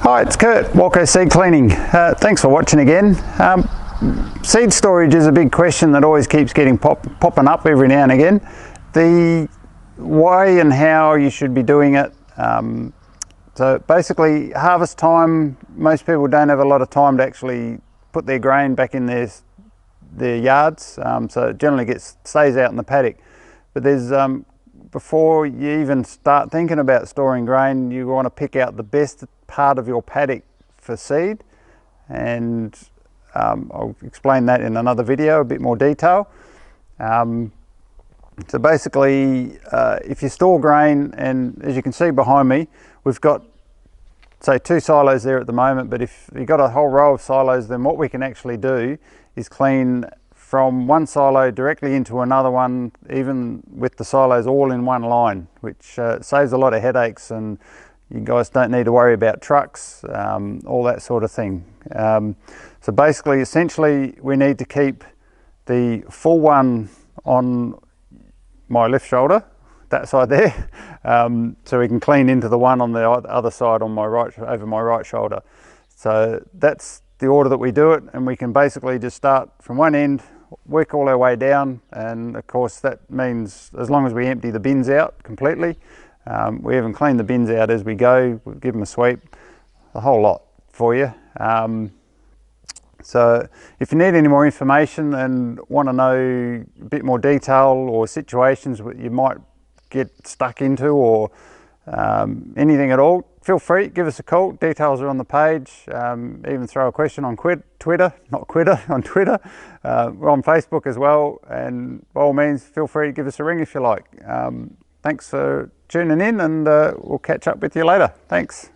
Hi, it's Kurt, Walco Seed Cleaning. Thanks for watching again. Seed storage is a big question that always keeps getting popping up every now and again. The way and how you should be doing it. So basically, harvest time, most people don't have a lot of time to actually put their grain back in their yards, so it generally stays out in the paddock. But there's before you even start thinking about storing grain, you want to pick out the best part of your paddock for seed, and I'll explain that in another video, a bit more detail. So basically, if you store grain, and as you can see behind me, we've got, say, 2 silos there at the moment, but if you've got a whole row of silos, then what we can actually do is clean from one silo directly into another one, even with the silos all in one line, which saves a lot of headaches, and you guys don't need to worry about trucks, all that sort of thing. So basically, essentially, we need to keep the full one on my left shoulder, that side there, so we can clean into the one on the other side on my right, over my right shoulder. So that's the order that we do it, and we can basically just start from one end, work all our way down, and of course that means as long as we empty the bins out completely, we even clean the bins out as we go, we'll give them a sweep, a whole lot for you. So if you need any more information and want to know a bit more detail or situations that you might get stuck into, or anything at all, feel free, give us a call. Details are on the page. Even throw a question on Twitter, on Twitter. We're on Facebook as well, and by all means, feel free to give us a ring if you like. Thanks for tuning in, and we'll catch up with you later. Thanks.